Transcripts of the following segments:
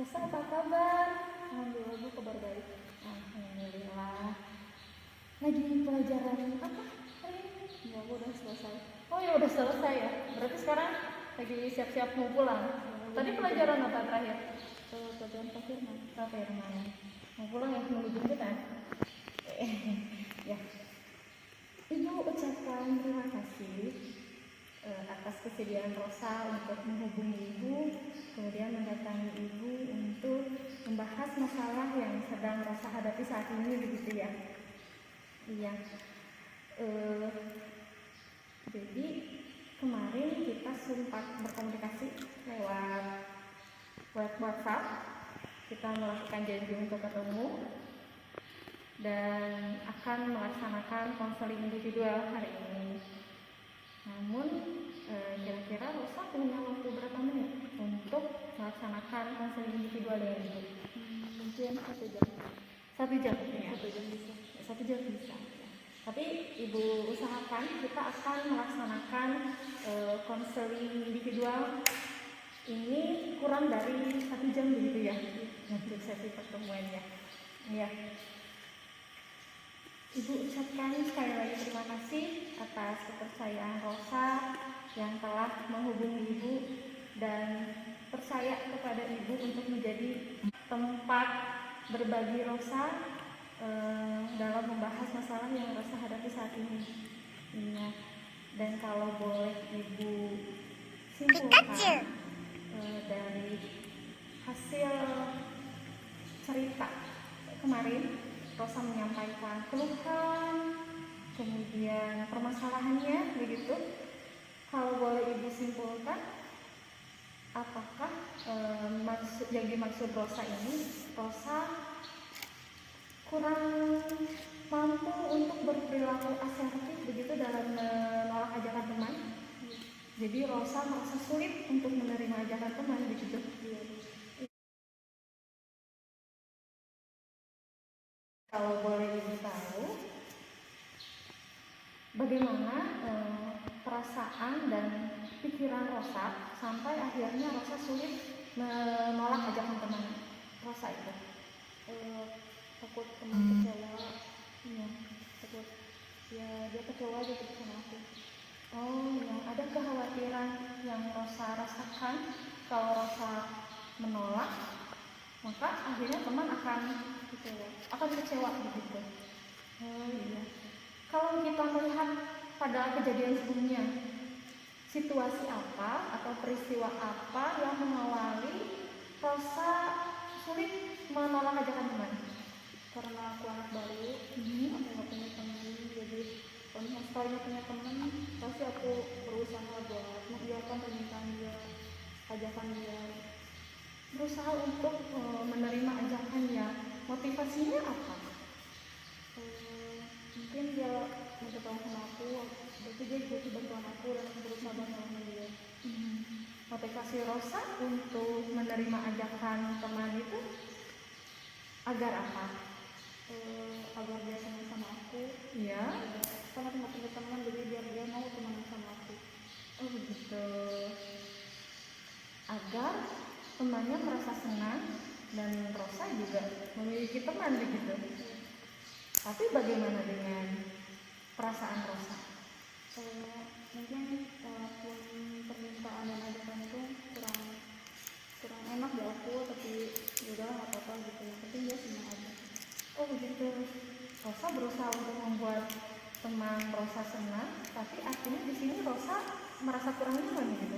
Rosa, apa kabar? Alhamdulillah, Bu, kabar baik. Alhamdulillah. Lagi pelajaran apa hari ini? Ya, Bu, udah selesai. Oh ya, udah selesai ya. Berarti sekarang lagi siap-siap mau pulang. Tadi pelajaran apa terakhir? Pelajaran Firman. Firman. Mau pulang ya, nunggu jemput kan? Ya. Ibu ucapkan terima kasih atas kesediaan Rosa untuk menghubungi Ibu, kemudian mendatangi Ibu untuk membahas masalah yang sedang Rosa hadapi saat ini, begitu ya? Iya. Jadi kemarin kita sempat berkomunikasi lewat WhatsApp. Kita melakukan janji untuk ketemu dan akan melaksanakan konseling individual hari ini. Namun kira-kira Rosa punya waktu berapa menit untuk melaksanakan konseling individual dengan Ibu? Mungkin 1 jam. 1 jam ya? 1 jam bisa. 1 jam bisa. Ya. Tapi Ibu usahakan kita akan melaksanakan konseling individual ini kurang dari 1 jam, begitu ya? Untuk sesi pertemuannya. Ya. Ibu ucapkan sekali lagi terima kasih atas kepercayaan Rosa yang telah menghubungi Ibu dan percaya kepada Ibu untuk menjadi tempat berbagi Rosa dalam membahas masalah yang Rosa hadapi saat ini. Iya. Dan kalau boleh Ibu simpulkan dari hasil cerita kemarin, Rosa menyampaikan keluhan, kemudian permasalahannya, begitu. Kalau boleh Ibu simpulkan, apakah yang dimaksud Rosa ini, Rosa kurang mampu untuk berperilaku asertif, begitu, dalam menolak ajakan teman? Jadi Rosa merasa sulit untuk menerima ajakan teman, begitu? Kalau boleh Ibu tahu, bagaimana perasaan dan pikiran Rosa sampai akhirnya Rosa sulit menolak ajakan teman Rosa itu? Takut teman kecewa. Iya, takut ya dia kecewa gitu sama aku. Oh, yang ada kekhawatiran yang Rosa rasakan kalau Rosa menolak, maka akhirnya teman akan kecewa begitu. Oh iya. Kalau kita melihat pada kejadian sebelumnya, situasi apa atau peristiwa apa yang mengawali Rosa sulit menolak ajakan teman? Karena aku anak baru, aku nggak punya teman, jadi kalau sekalinya punya teman, pasti aku berusaha buat mengiyakan permintaan dia, ajakan dia, berusaha untuk menerima ajakannya. Motivasinya apa? Mungkin dia minta tolong sama aku, berarti dia butuh bantuan aku dan aku berusaha bantuan dia. Motivasi Rosa untuk menerima ajakan teman itu agar apa? Agar dia senang sama aku. Iya. Sangat nggak punya teman, jadi biar dia mau teman sama aku. Oh begitu. Agar temannya merasa senang dan Rosa juga memiliki teman begitu. Tapi bagaimana dengan perasaan Rosa? Mungkin walaupun permintaan dan ajakan itu kurang enak di aku, tapi udah nggak apa-apa gitu. Yang penting dia senang aja. Oh begitu. Rosa berusaha untuk membuat teman Rosa senang, tapi akhirnya di sini Rosa merasa kurang nyaman gitu.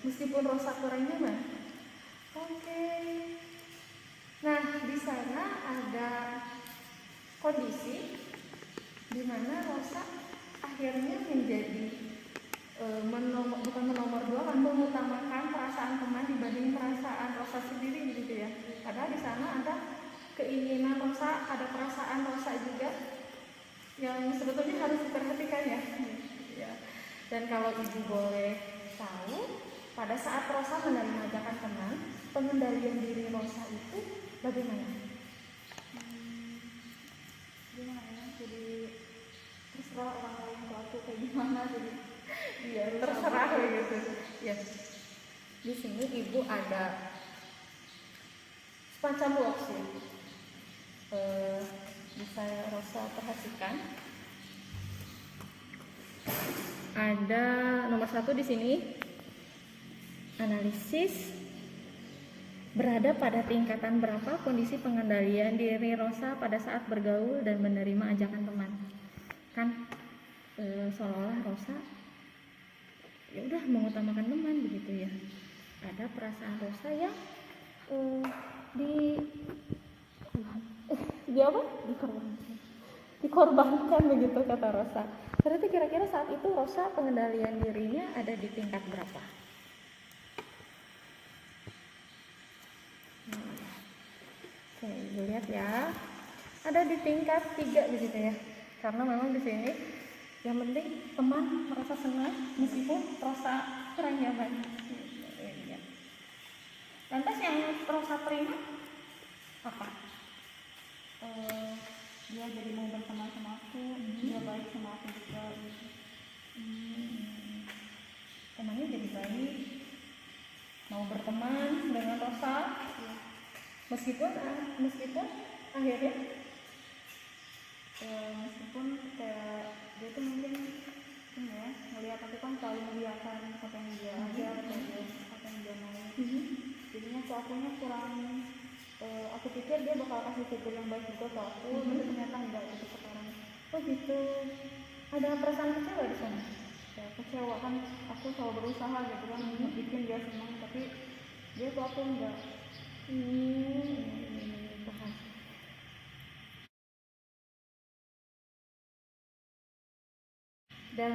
Meskipun Rosa kurang nyaman. Oke. Nah, di sana ada kondisi di mana Rosa akhirnya menjadi bukan menomor dua, mengutamakan perasaan teman dibanding perasaan Rosa sendiri gitu ya. Padahal di sana ada keinginan Rosa, ada perasaan Rosa juga yang sebetulnya harus diperhatikan ya. Dan kalau ibu boleh tahu, pada saat Rosa menerima ajakan teman, pengendalian diri Rosa itu bagaimana? Gimana ya? Jadi terserah orang lain pelaku kayak gimana, jadi Iya, terserah gitu. Ya. Di sini ibu ada semacam worksheet. Bisa Rosa perhatikan. Ada nomor 1 di sini, analisis berada pada tingkatan berapa kondisi pengendalian diri Rosa pada saat bergaul dan menerima ajakan teman. Kan seolah-olah Rosa ya udah mengutamakan teman begitu ya. Ada perasaan Rosa yang dikorbankan begitu kata Rosa. Berarti kira-kira saat itu Rosa pengendalian dirinya ada di tingkat berapa? Oke, ibu lihat ya. Ada di tingkat 3 begitu ya. Karena memang di sini yang penting teman merasa senang meskipun Rosa kurang nyaman. Lantas yang Rosa terima apa? Dia jadi mau berteman sama aku, dia baik sama aku juga. Temannya jadi baik, mau berteman dengan Rosa, meskipun akhirnya meskipun kayak dia tuh mungkin ini ya, ngelihat aku kan selalu mengiyakan apa yang dia ada atau apa yang dia mau. Jadinya ke akunya kurang, aku pikir dia bakal kasih figur yang baik juga ke aku, tapi ternyata enggak gitu sekarang. oh gitu. Ada perasaan kecewa di sana? Ya kecewa kan, aku selalu berusaha gitu kan bikin dia senang, tapi dia tuh aku enggak. Paham. Dan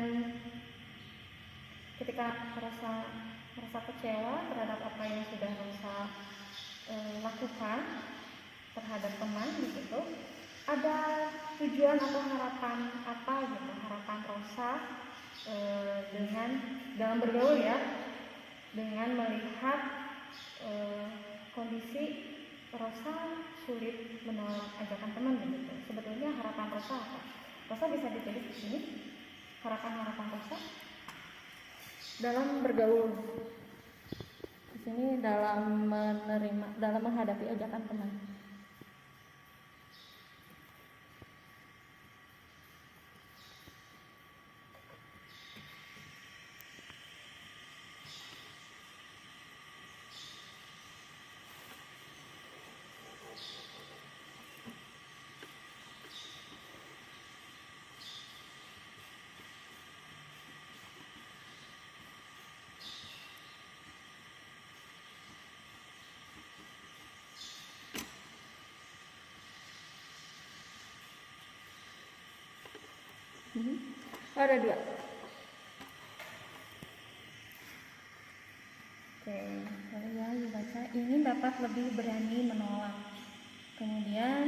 ketika merasa kecewa terhadap apa yang sudah Rosa lakukan terhadap teman gitu, ada tujuan atau harapan apa gitu, harapan Rosa dengan dalam bergaul ya, dengan melihat kondisi Rosa sulit menolak ajakan teman gitu. Sebetulnya harapan Rosa apa? Rosa bisa ditulis di sini. Harapan Rosa dalam bergaul. Di sini dalam menghadapi ajakan teman. Ada 2. Oke, saya baca ingin dapat lebih berani menolak. Kemudian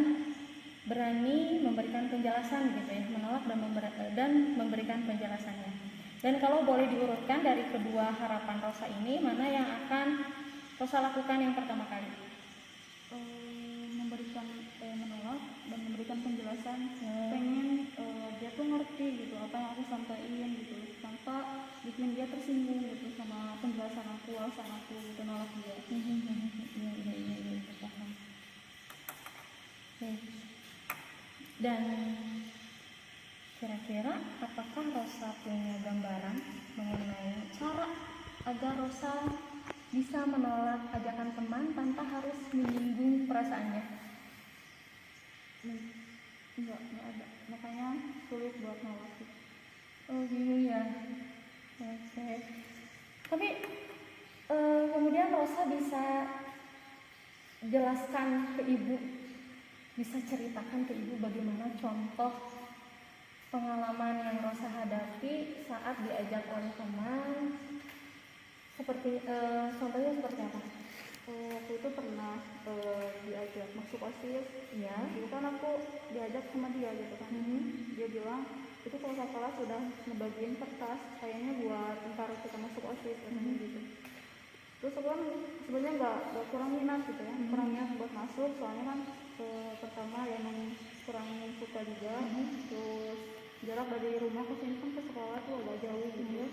berani memberikan penjelasan gitu ya, menolak dan memberikan penjelasannya. Dan kalau boleh diurutkan dari kedua harapan Rosa ini, mana yang akan Rosa lakukan yang pertama kali? Menolak dan memberikan penjelasan. Pengen dia tuh ngerti gitu apa yang aku sampaikan gitu, tanpa bikin dia tersinggung gitu sama penjelasan aku, alasan aku gitu nolak dia. Iya, paham. Oke. Dan kira-kira apakah Rosa punya gambaran mengenai cara agar Rosa bisa menolak ajakan teman tanpa harus menyinggung perasaannya? Enggak ada, makanya sulit buat nolak. Oh bingung ya. Oke. Tapi kemudian Rosa bisa jelaskan ke ibu, bisa ceritakan ke ibu bagaimana contoh pengalaman yang Rosa hadapi saat diajak oleh teman, seperti contohnya seperti apa? Waktu itu pernah diajak masuk OSIS. Ya. Dulu kan aku diajak sama dia gitu kan. Dia bilang itu kalau sekolah sudah ngebagiin kertas kayaknya buat ntar kita masuk OSIS gitu. Terus aku kan sebenarnya nggak kurang minat gitu ya, kurang minat buat masuk soalnya kan pertama ya emang kurang suka juga. Terus jarak dari rumah ke sini kan ke sekolah tuh agak jauh gitu ya.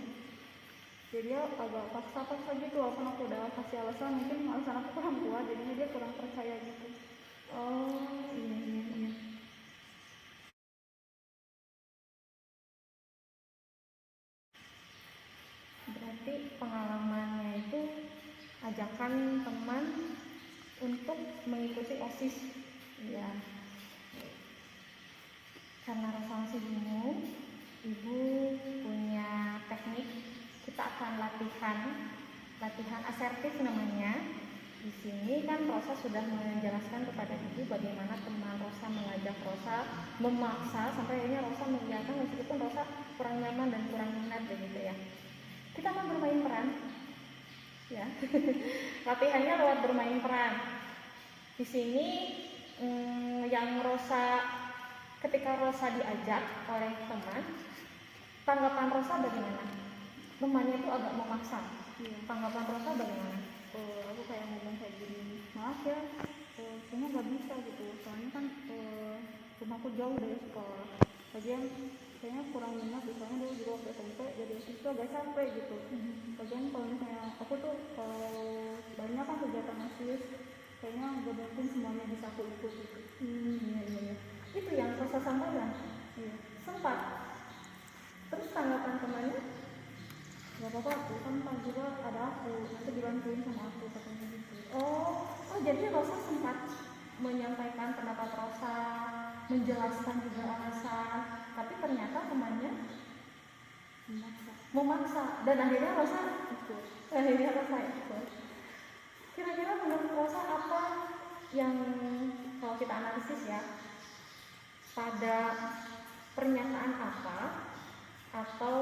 Jadi dia agak paksa-paksa gitu, walaupun aku udah kasih alasan, mungkin alasan aku kurang kuat, jadinya dia kurang percaya gitu. Oh iya. Berarti pengalamannya itu ajakan teman untuk mengikuti OSIS. Iya. Karena Rosa masih bingung, ibu punya teknik. Kita akan latihan asertif namanya. Di sini kan Rosa sudah menjelaskan kepada ibu bagaimana teman Rosa mengajak Rosa, memaksa sampai akhirnya Rosa mengiyakan meskipun Rosa kurang nyaman dan kurang minat begitu ya. Kita mau bermain peran, ya. Latihannya lewat bermain peran. Di sini yang Rosa, ketika Rosa diajak oleh teman, tanggapan Rosa bagaimana? Temannya itu agak memaksa. Iya. Tanggapan Rosa bagaimana? Aku kayak ngomong kayak gini, maaf ya, kayaknya nggak bisa gitu, soalnya kan rumahku jauh dari sekolah. Lagian kayaknya kurang minat, soalnya dulu juga waktu SMP jadi siswa agak capek gitu. Lagian kalau misalnya aku tuh kalau banyak kan kegiatan OSIS, kayaknya gak mungkin semuanya bisa aku ikut gitu. Iya. Itu yang Rosa sampaikan. Iya. Sempat. Terus tanggapan temannya? Gak apa-apa, aku kan pas juga ada aku, nanti dibantuin sama aku katanya gitu. Oh jadi Rosa sempat menyampaikan pendapat Rosa, menjelaskan juga alasan, tapi ternyata temannya memaksa dan akhirnya Rosa ikut. Kira-kira menurut Rosa apa yang, kalau kita analisis ya, pada pernyataan apa atau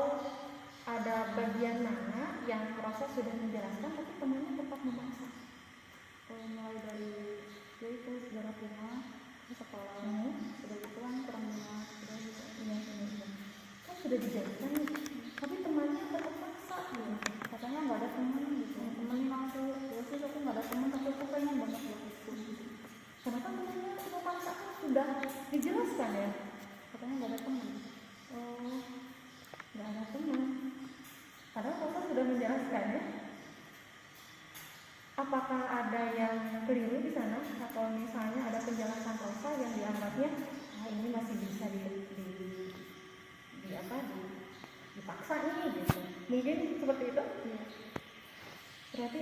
ada bagian mana yang Rosa sudah menjelaskan tapi temannya tetap memaksa? Mulai dari ya itu sejarah rumah ke sekolah, sudah gitu kan kurang minat, sudah gitu. Iya. Kan sudah dijelaskan nih, tapi temannya tetap maksa gitu. Katanya nggak ada teman gitu, temenin aku. Ya sih aku nggak ada teman, tapi aku pengen banget buat ikut gitu. Kenapa temannya memaksa? Sudah dijelaskan ya. Katanya nggak ada teman. Oh, nggak ada teman. Padahal Rosa sudah menjelaskan ya. Apakah ada yang keliru di sana, atau misalnya ada penjelasan Rosa yang dianggapnya ini masih bisa dipaksa nih gitu. Mungkin seperti itu? Iya. Berarti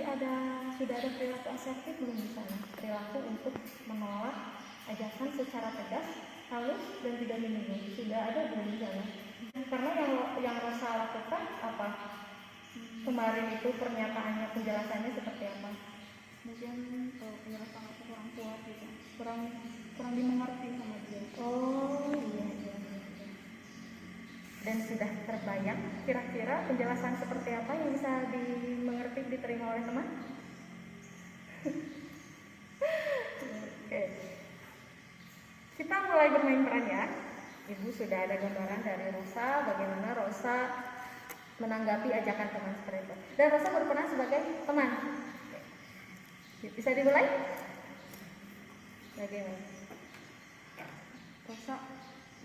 sudah ada perilaku asertif belum di sana? Perilaku untuk menolak ajakan secara tegas, halus dan tidak menyinggung. Sudah ada belum di sana? Karena yang Rosa lakukan apa? Kemarin itu pernyataannya, penjelasannya seperti apa? Mungkin penjelasan aku kurang kuat gitu, kurang dimengerti sama dia. Oh iya. Dan sudah terbayang kira-kira penjelasan seperti apa yang bisa dimengerti, diterima oleh teman? Oke. Kita mulai bermain peran ya. Ibu sudah ada gambaran dari Rosa bagaimana Rosa menanggapi ajakan teman seperti itu. Dan Rosa berperan sebagai teman. Bisa dimulai? Bagaimana? Rosa,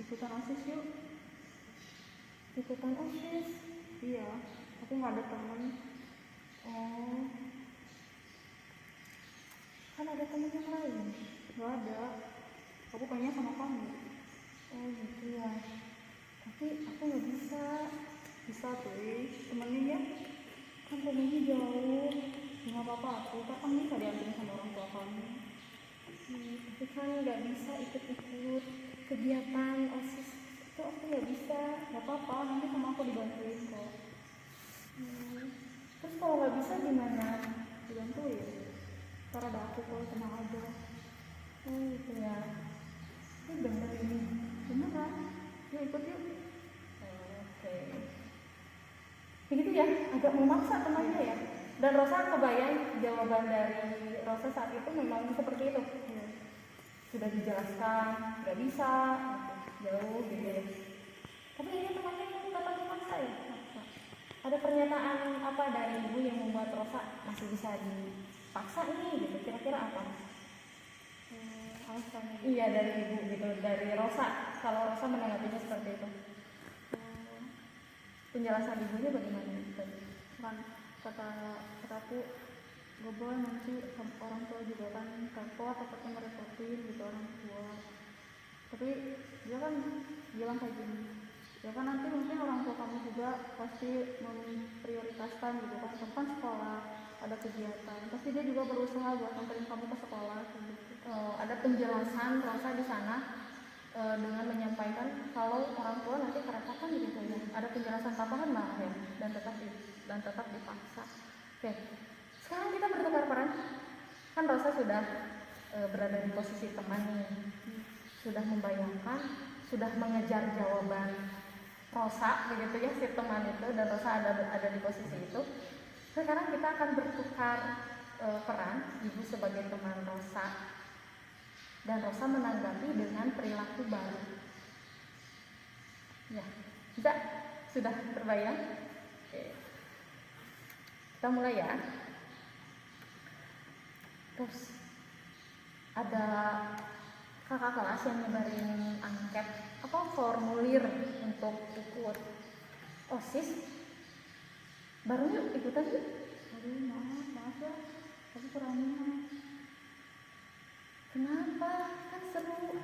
ikutan OSIS yuk. Ikutan OSIS? Iya, aku nggak ada teman. Oh, kan ada teman yang lain? Nggak ada. Aku aku pengennya sama kamu. Oh gitu ya, tapi aku nggak bisa. Bisa tuh temenin ya, Kan rumahnya jauh. nggak apa-apa aku kan bisa diantarin sama orang tua kamu. Tapi kan nggak bisa ikut-ikut kegiatan OSIS itu, aku nggak bisa. Nggak apa-apa, nanti sama aku dibantuin kok. Terus kalau nggak bisa gimana? Dibantuin, ntar ada aku kok, tenang aja. Oh gitu ya, ini bener ini. Beneran, yuk ikut yuk. Oke. Begitu ya, agak memaksa temannya ya. Dan Rosa kebayang jawaban dari Rosa saat itu memang seperti itu. Iya. Sudah dijelaskan, nggak bisa, gitu. Jauh gitu ya. Tapi ini temannya yang tetap memaksa ya. Ada pernyataan apa dari ibu yang membuat Rosa masih bisa dipaksa ini gitu? Kira-kira apa? Alasannya Iya dari ibu gitu, dari Rosa. Kalau Rosa menanggapinya seperti itu. Penjelasan ibunya bagaimana? kan kata aku gak boleh nanti orang tua juga kan repot, takutnya merepotin gitu orang tua. Tapi dia kan bilang kayak gini, ya kan nanti mungkin orang tua kamu juga pasti memprioritaskan gitu kan, kamu kan sekolah, ada kegiatan, pasti dia juga berusaha buat nganterin kamu ke sekolah gitu. Ada penjelasan Rosa di sana dengan menyampaikan kalau orang tua nanti kerepotan gitu ya. Ada penjelasan tambahan malah ya, dan tetap dipaksa. Oke, sekarang kita bertukar peran. Kan Rosa sudah berada di posisi teman nih, sudah membayangkan, sudah mengejar jawaban Rosa begitu ya, si teman itu, dan Rosa ada di posisi itu. Sekarang kita akan bertukar peran, ibu sebagai teman Rosa dan Rosa menanggapi dengan perilaku baru. Ya, bisa? Sudah terbayang? Oke. Kita mulai ya. Terus ada kakak kelas yang nyebarin angket apa formulir untuk ikut OSIS. Baru yuk ikutan yuk. Aduh maaf ya, aku kurang minat. Kenapa? Kan seru.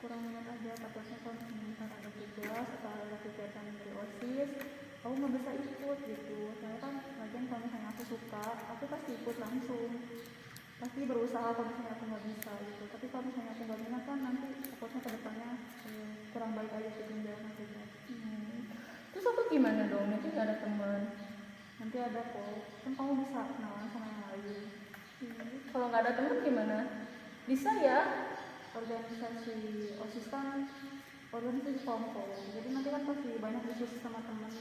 Kurang minat aja, takutnya kalau sebentar ada tugas atau ada kegiatan dari OSIS aku nggak bisa ikut gitu. Soalnya kan lagian kalau misalnya aku suka, aku pasti ikut langsung, pasti berusaha kalau misalnya aku nggak bisa gitu. Tapi kalau misalnya aku nggak minat kan nanti takutnya kedepannya kurang baik aja gitu menjalankan tugas. Terus aku gimana dong? Nanti gak ada teman. Nanti ada kok, kan kamu bisa kenalan sama yang lain. Kalau nggak ada teman gimana? Bisa ya. Organisasi OSIS kan organisasi kelompok ya, jadi nanti kan pasti banyak diskusi sama teman,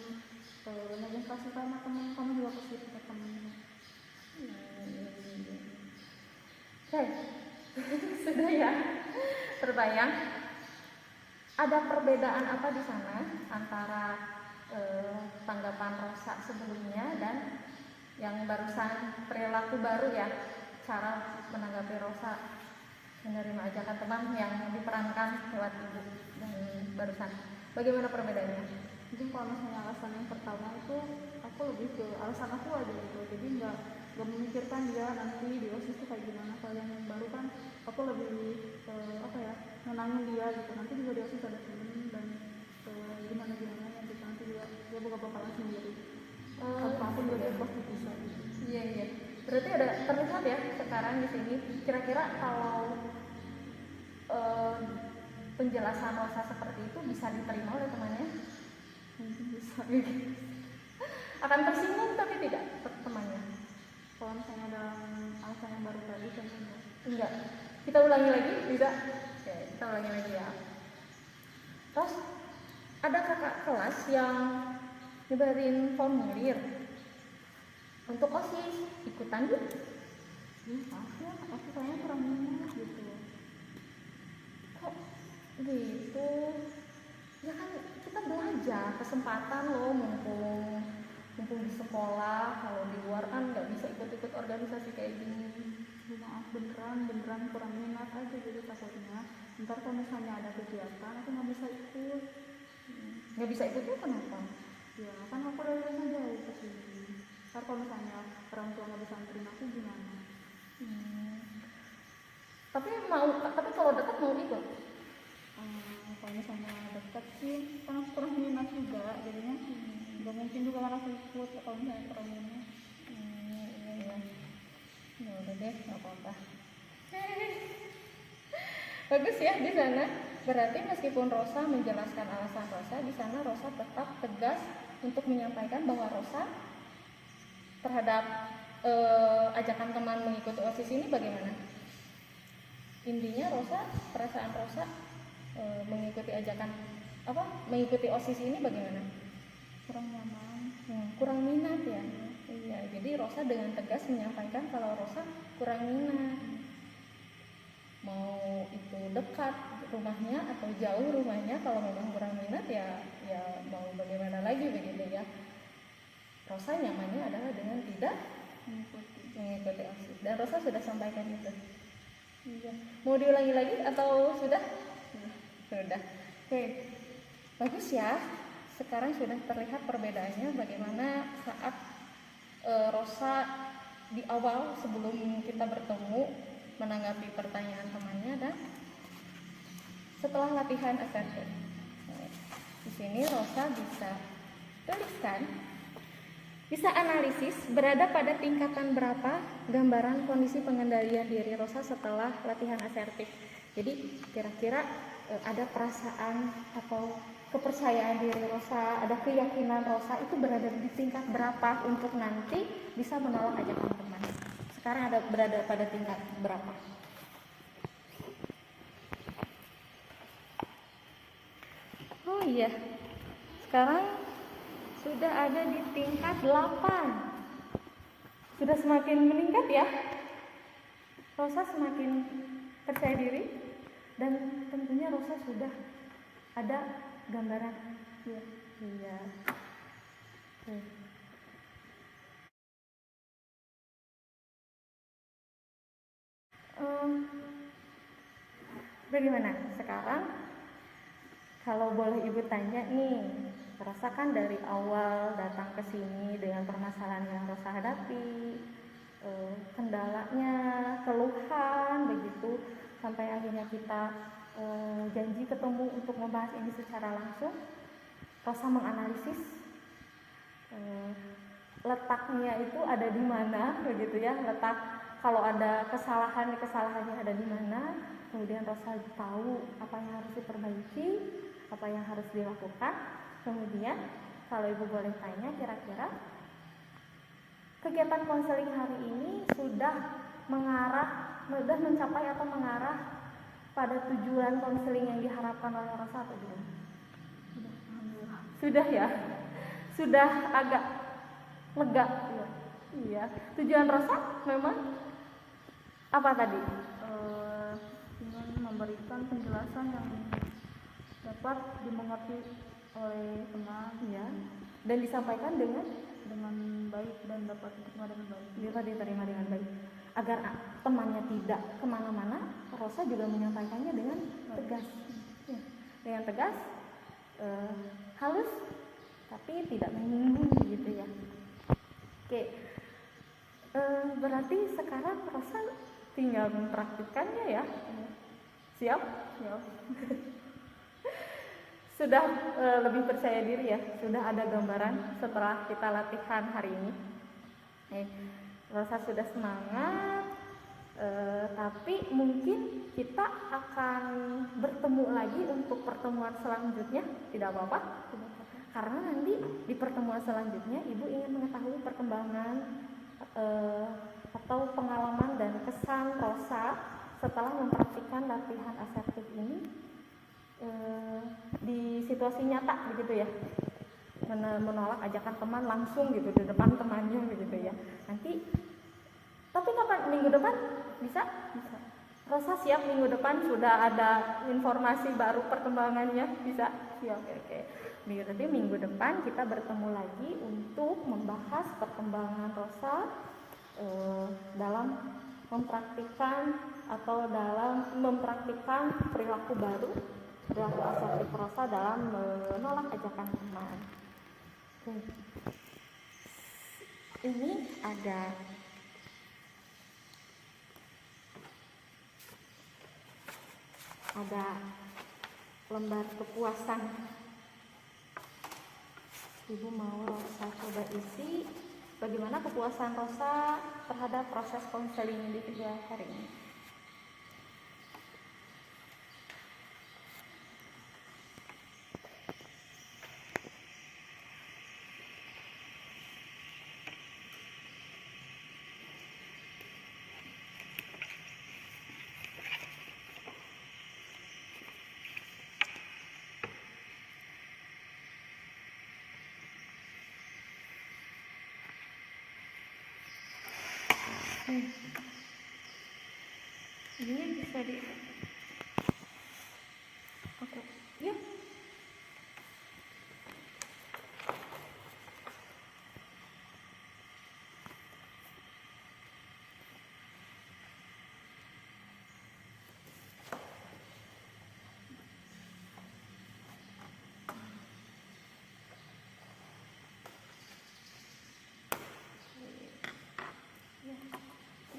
negosiasi sama teman, kamu juga pasti punya teman. Oke. Sudah ya. Terbayang? Ada perbedaan apa di sana antara tanggapan Rosa sebelumnya dan yang barusan perilaku baru ya, cara menanggapi Rosa menerima ajakan teman yang diperankan lewat ibu dan barusan. Bagaimana perbedaannya? Mungkin kalau misalnya alasan yang pertama itu aku lebih ke alasan aku aja gitu, jadi nggak memikirkan dia nanti di OSIS itu kayak gimana. Kalau yang baru kan aku lebih apa ya, menangin dia gitu, nanti juga di OSIS ada temen dan gimana gitu, nanti juga dia bakalan sendiri. Aku juga dia pasti bisa gitu. Iya. Berarti ada terlihat ya sekarang di sini. Kira-kira kalau penjelasan Rosa seperti itu bisa diterima oleh temannya? Mungkin bisa. Akan tersinggung tapi tidak temannya. Kalau misalnya ada alasan yang baru tadi kan enggak. Kita ulangi lagi, bisa? Oke, kita ulangi lagi ya. Terus ada kakak kelas yang nyebarin formulir untuk OSIS, ikutan yuk. maaf ya, aku kayaknya kurang minat gitu. Kok gitu? Ya kan kita belajar, kesempatan loh, mumpung di sekolah. Kalau di luar kan nggak bisa ikut-ikut organisasi kayak gini. Maaf beneran kurang minat aja, jadi takutnya ntar kalau misalnya ada kegiatan aku nggak bisa ikut. Nggak bisa ikutnya kenapa? Ya kan aku dari rumah jauh ke sini, ntar kalau misalnya orang tua nggak bisa anterin aku gimana? Tapi kalau dekat mau ikut? kalau misalnya problemnya. Iya. Ya udah deh, nggak apa-apa. Bagus ya di sana. Berarti meskipun Rosa menjelaskan alasan Rosa, di sana Rosa tetap tegas untuk menyampaikan bahwa Rosa terhadap ajakan teman mengikuti OSIS ini bagaimana? Intinya Rosa, perasaan Rosa mengikuti ajakan mengikuti OSIS ini bagaimana? Kurang nyaman. Kurang minat ya. Iya, jadi Rosa dengan tegas menyampaikan kalau Rosa kurang minat. Mau itu dekat rumahnya atau jauh rumahnya, kalau memang kurang minat ya mau bagaimana lagi begitu ya. Rosa nyamannya adalah dengan tidak mengikuti OSIS. Dan Rosa sudah sampaikan itu. Iya. Mau diulangi lagi atau sudah? Sudah. Oke. Bagus ya. Sekarang sudah terlihat perbedaannya bagaimana saat Rosa di awal sebelum kita bertemu menanggapi pertanyaan temannya dan setelah latihan asertif. Di sini Rosa bisa tuliskan, bisa analisis berada pada tingkatan berapa gambaran kondisi pengendalian diri Rosa setelah latihan asertif. Jadi kira-kira ada perasaan atau kepercayaan diri Rosa, ada keyakinan Rosa itu berada di tingkat berapa untuk nanti bisa menolak ajakan teman. Sekarang berada pada tingkat berapa? Oh iya, sekarang sudah ada di tingkat 8. Sudah semakin meningkat ya. Rosa semakin percaya diri dan tentunya Rosa sudah ada gambaran. Iya. Bagaimana sekarang? Kalau boleh Ibu tanya nih, Rosa kan dari awal datang ke sini dengan permasalahan yang Rosa hadapi, kendalanya, keluhan begitu, sampai akhirnya kita janji ketemu untuk membahas ini secara langsung. Rosa menganalisis letaknya itu ada di mana begitu ya, letak kalau ada kesalahannya ada di mana. Kemudian Rosa tahu apa yang harus diperbaiki, apa yang harus dilakukan. Kemudian kalau Ibu boleh tanya, kira-kira kegiatan konseling hari ini sudah mencapai atau mengarah pada tujuan konseling yang diharapkan oleh Rosa atau belum? Sudah ya? Sudah agak lega? Iya. Tujuan Rosa memang apa tadi? Ingin memberikan penjelasan yang dapat dimengerti oleh teman ya, dan disampaikan dengan baik dan dapat diterima dengan baik. Dapat diterima dengan baik. Agar temannya tidak kemana-mana, Rosa juga menyampaikannya dengan tegas. Ya, dengan tegas, halus, tapi tidak menyinggung gitu ya. Oke, berarti sekarang Rosa tinggal mempraktikkannya ya. Siap? Siap. Sudah lebih percaya diri ya, sudah ada gambaran setelah kita latihan hari ini. Rosa sudah semangat, tapi mungkin kita akan bertemu lagi untuk pertemuan selanjutnya, tidak apa-apa. Karena nanti di pertemuan selanjutnya Ibu ingin mengetahui perkembangan atau pengalaman dan kesan Rosa setelah mempraktikkan latihan asertif ini di situasi nyata begitu ya, menolak ajakan teman langsung gitu di depan temannya begitu ya. Nanti tapi kapan? Minggu depan bisa? Rosa siap minggu depan sudah ada informasi baru perkembangannya, bisa? Siap. Oke. Berarti minggu depan kita bertemu lagi untuk membahas perkembangan Rosa dalam mempraktikkan perilaku baru, perilaku asertif Rosa dalam menolak ajakan teman. Ini ada lembar kepuasan Ibu mau Rosa coba isi bagaimana kepuasan Rosa terhadap proses konseling individual hari ini. Ini bisa di oke ya.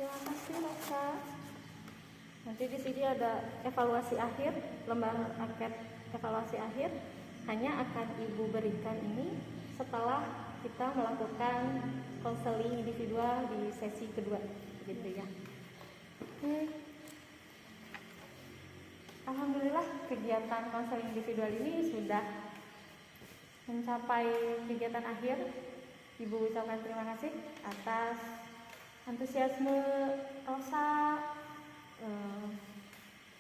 Terima kasih Rosa. Nanti di sini ada evaluasi akhir, lembar angket evaluasi akhir hanya akan Ibu berikan ini setelah kita melakukan konseling individual di sesi kedua, gitu ya. Oke. Alhamdulillah kegiatan konseling individual ini sudah mencapai kegiatan akhir. Ibu ucapkan terima kasih atas antusiasme Rosa,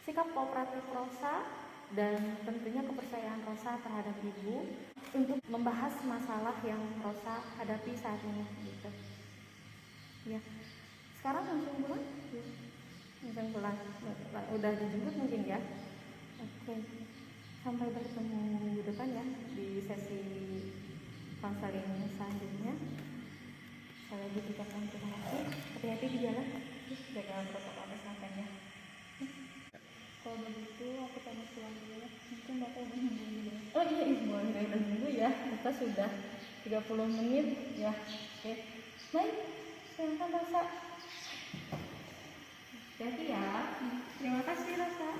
sikap kooperatif Rosa, dan tentunya kepercayaan Rosa terhadap Ibu untuk membahas masalah yang Rosa hadapi saat ini, gitu. Ya, sekarang langsung pulang? Ya. Langsung pulang, udah dijemput mungkin ya. Oke, sampai bertemu minggu depan ya di sesi konseling selanjutnya. Saya lagi ucapkan terima kasih. Hati-hati di jalan, jaga protokol kesehatan ya. Kalau begitu aku pamit pulang dulu ya. Mungkin Bapak udah nunggu dulu. Oh iya, boleh udah nunggu ya. Kita sudah 30 menit ya. Oke. Baik, silakan Rosa. Hati-hati ya. Terima kasih Rosa.